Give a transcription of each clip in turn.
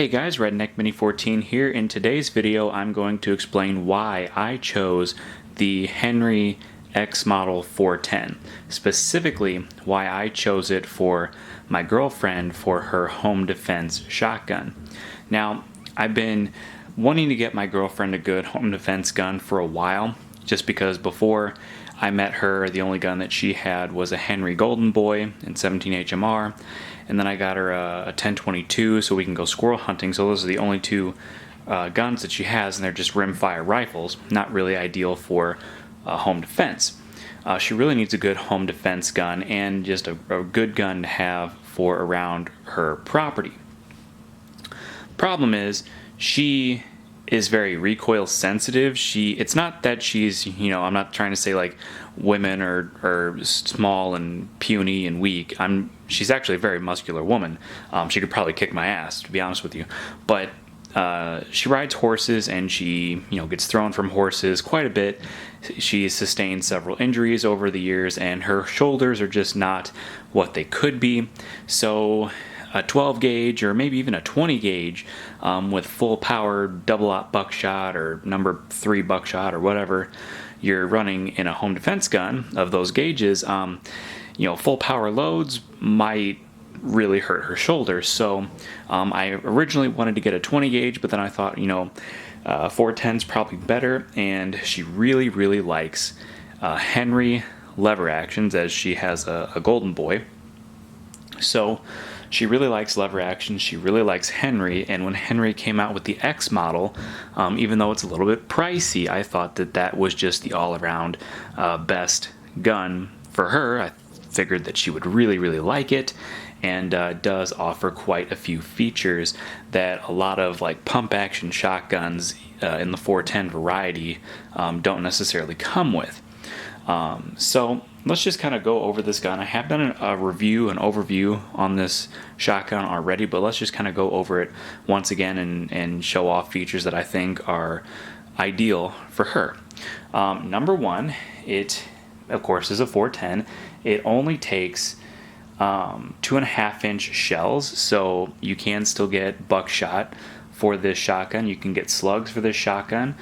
Hey guys, Redneck Mini 14 here. In today's video, I'm going to explain why I chose the Henry X Model 410. Specifically, why I chose it for my girlfriend for her home defense shotgun. Now, I've been wanting to get my girlfriend a good home defense gun for a while, just because before I met her, the only gun that she had was a Henry Golden Boy in 17 HMR, and then I got her a 1022 so we can go squirrel hunting. So those are the only two guns that she has, and they're just rimfire rifles, not really ideal for home defense. She really needs a good home defense gun and just a good gun to have for around her property. Problem is, she is very recoil sensitive. It's not that she's, I'm not trying to say like women are small and puny and weak. She's actually a very muscular woman. She could probably kick my ass, to be honest with you. But she rides horses, and she, gets thrown from horses quite a bit. She's sustained several injuries over the years, and her shoulders are just not what they could be. So a 12 gauge or maybe even a 20 gauge with full power double-aught buckshot or number 3 buckshot or whatever you're running in a home defense gun of those gauges, full power loads might really hurt her shoulders. So I originally wanted to get a 20 gauge, but then I thought 410's probably better, and she really likes Henry lever actions, as she has a Golden Boy. So she really likes lever action, she really likes Henry, and when Henry came out with the X model, even though it's a little bit pricey, I thought that was just the all-around best gun for her. I figured that she would really like it, and does offer quite a few features that a lot of like pump action shotguns in the 410 variety don't necessarily come with. So let's just kind of go over this gun. I have done an overview on this shotgun already, but let's just kind of go over it once again and show off features that I think are ideal for her. Number one, it of course is a 410. It only takes 2.5-inch shells, so you can still get buckshot for this shotgun. You can get slugs for this shotgun.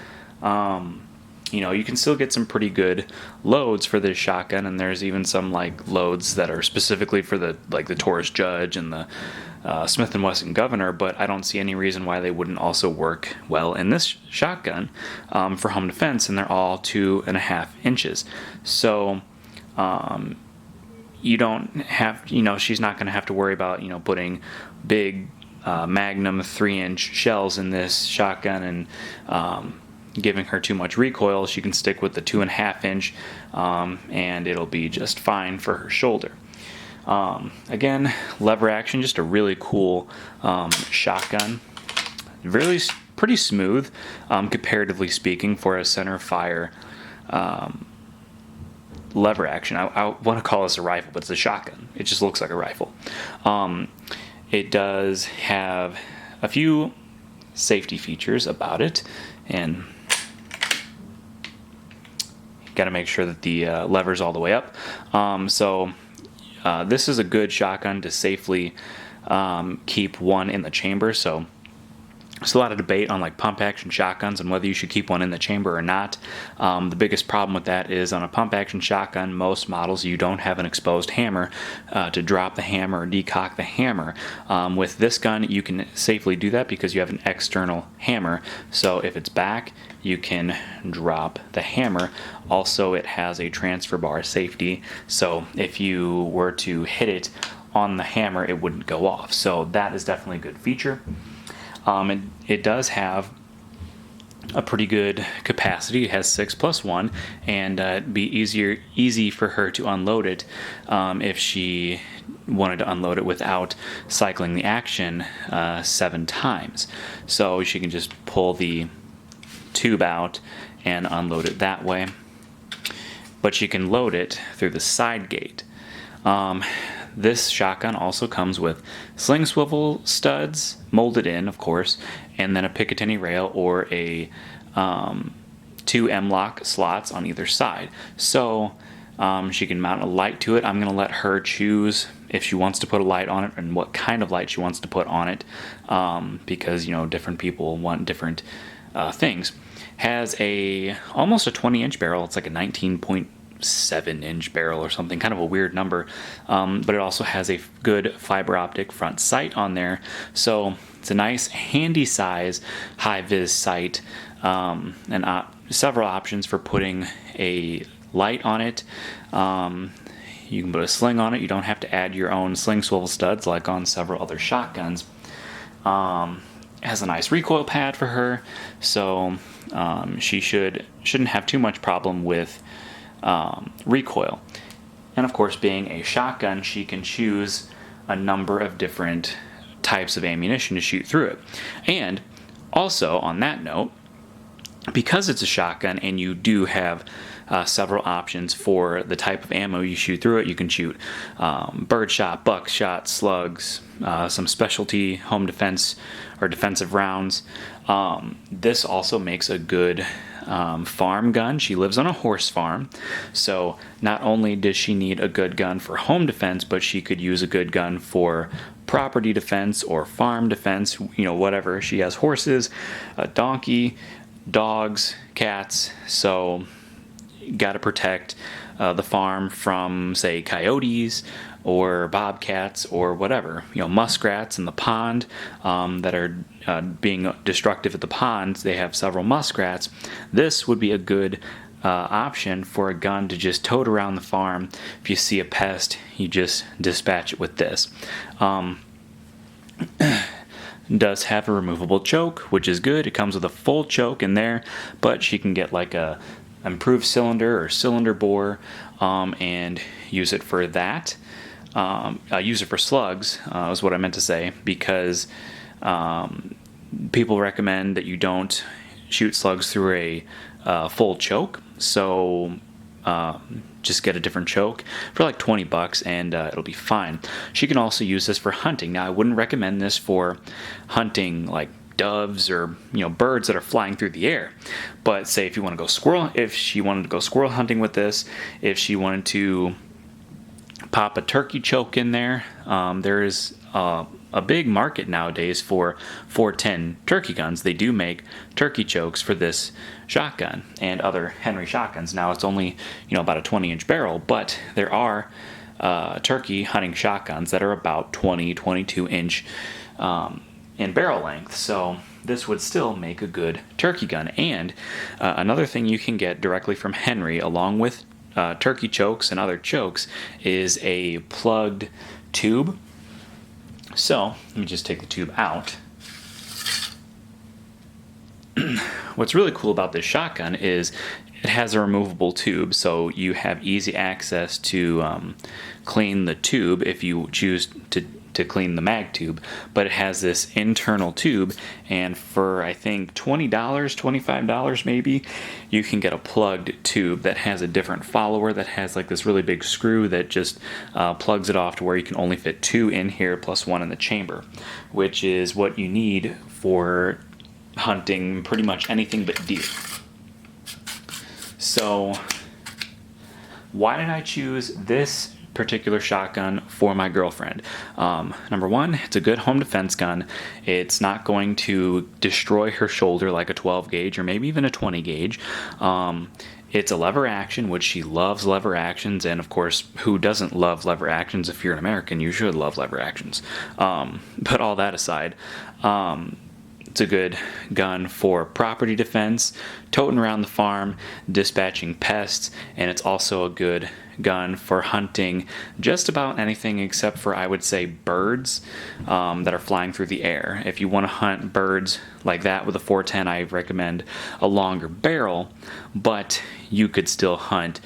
You can still get some pretty good loads for this shotgun, and there's even some like loads that are specifically for the Taurus Judge and the Smith & Wesson Governor, but I don't see any reason why they wouldn't also work well in this shotgun for home defense, and they're all 2.5 inches. So you don't have, she's not going to have to worry about, putting big Magnum 3-inch shells in this shotgun and giving her too much recoil. She can stick with the 2.5-inch, and it'll be just fine for her shoulder. Again, lever action, just a really cool shotgun. Really pretty smooth, comparatively speaking, for a center fire lever action. I want to call this a rifle, but it's a shotgun. It just looks like a rifle. It does have a few safety features about it, and got to make sure that the lever's all the way up. So this is a good shotgun to safely keep one in the chamber. So there's a lot of debate on like pump action shotguns and whether you should keep one in the chamber or not. The biggest problem with that is on a pump action shotgun, most models, you don't have an exposed hammer to drop the hammer or decock the hammer. With this gun, you can safely do that because you have an external hammer. So if it's back, you can drop the hammer. Also, it has a transfer bar safety, so if you were to hit it on the hammer, it wouldn't go off. So that is definitely a good feature. It does have a pretty good capacity. It has 6+1, and it'd be easy for her to unload it if she wanted to unload it without cycling the action 7 times. So she can just pull the tube out and unload it that way. But she can load it through the side gate. This shotgun also comes with sling swivel studs, molded in, of course, and then a Picatinny rail or a 2 M-lock slots on either side. So she can mount a light to it. I'm going to let her choose if she wants to put a light on it and what kind of light she wants to put on it, because different people want different things. Has almost a 20-inch barrel. It's like a 19.7-inch barrel or something, kind of a weird number, but it also has a good fiber optic front sight on there, so it's a nice handy size high vis sight, and several options for putting a light on it. You can put a sling on it. You don't have to add your own sling swivel studs like on several other shotguns. It has a nice recoil pad for her, so she shouldn't have too much problem with recoil. And of course, being a shotgun, she can choose a number of different types of ammunition to shoot through it. And also, on that note, because it's a shotgun and you do have several options for the type of ammo you shoot through it, you can shoot birdshot, buckshot, slugs, some specialty home defense or defensive rounds. This also makes a good farm gun. She lives on a horse farm, so not only does she need a good gun for home defense, but she could use a good gun for property defense or farm defense, whatever. She has horses, a donkey, dogs, cats, so got to protect the farm from, say, coyotes or bobcats or whatever, muskrats in the pond that are being destructive at the ponds. They have several muskrats. This would be a good option for a gun to just tote around the farm. If you see a pest, you just dispatch it with this. Does have a removable choke, which is good. It comes with a full choke in there, but she can get like a improved cylinder or cylinder bore and use it for that. Use it for slugs is what I meant to say, because people recommend that you don't shoot slugs through a full choke, so just get a different choke for like $20 and it'll be fine. She can also use this for hunting. Now, I wouldn't recommend this for hunting like doves or birds that are flying through the air, but say if she wanted to go squirrel hunting with this, if she wanted to pop a turkey choke in there, there is a big market nowadays for 410 turkey guns. They do make turkey chokes for this shotgun and other Henry shotguns. Now it's only about a 20-inch barrel, but there are turkey hunting shotguns that are about 22 inch in barrel length, so this would still make a good turkey gun. And another thing you can get directly from Henry along with turkey chokes and other chokes is a plugged tube. So let me just take the tube out. What's really cool about this shotgun is it has a removable tube, so you have easy access to clean the tube if you choose to clean the mag tube, but it has this internal tube, and for I think $20, $25 maybe, you can get a plugged tube that has a different follower that has like this really big screw that just plugs it off to where you can only fit 2 in here plus 1 in the chamber, which is what you need for hunting pretty much anything but deer. So why did I choose this particular shotgun for my girlfriend? Number one, it's a good home defense gun. It's not going to destroy her shoulder like a 12 gauge or maybe even a 20 gauge. It's a lever action, which she loves lever actions, and of course, who doesn't love lever actions? If you're an American, you should love lever actions. But all that aside, it's a good gun for property defense, toting around the farm, dispatching pests, and it's also a good gun for hunting just about anything except for, I would say, birds that are flying through the air. If you want to hunt birds like that with a 410, I recommend a longer barrel, but you could still hunt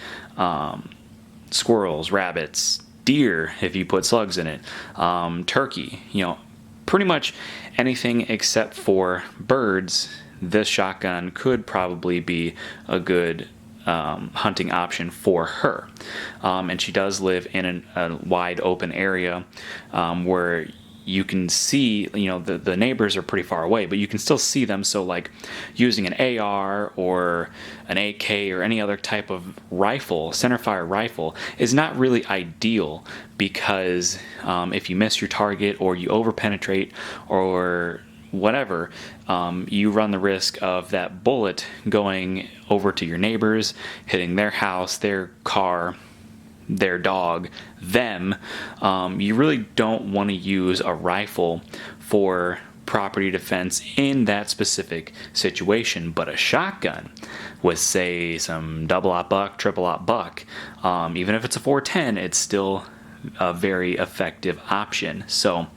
squirrels, rabbits, deer if you put slugs in it, turkey, pretty much anything except for birds. This shotgun could probably be a good hunting option for her. And she does live in a wide open area where you can see, the neighbors are pretty far away, but you can still see them. So like using an AR or an AK or any other type of rifle, centerfire rifle, is not really ideal, because if you miss your target or you overpenetrate or whatever, you run the risk of that bullet going over to your neighbors, hitting their house, their car, their dog, them. You really don't want to use a rifle for property defense in that specific situation. But a shotgun with, say, some double-aught buck, triple-aught buck, even if it's a 410, it's still a very effective option. So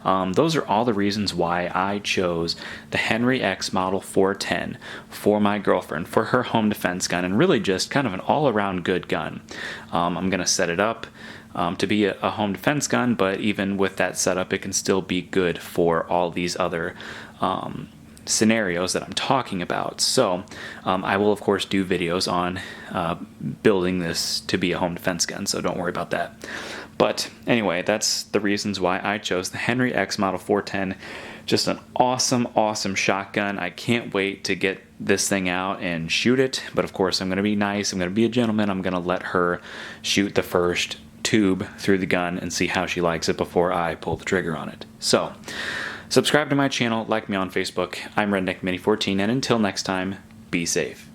those are all the reasons why I chose the Henry X Model 410 for my girlfriend, for her home defense gun, and really just kind of an all-around good gun. I'm going to set it up to be a home defense gun, but even with that setup, it can still be good for all these other scenarios that I'm talking about. So I will of course do videos on building this to be a home defense gun, so don't worry about that. But anyway, that's the reasons why I chose the Henry X Model 410. Just an awesome shotgun. I can't wait to get this thing out and shoot it, but of course I'm going to be nice, I'm going to be a gentleman, I'm going to let her shoot the first tube through the gun and see how she likes it before I pull the trigger on it. So subscribe to my channel, like me on Facebook. I'm Redneck Mini 14, and until next time, be safe.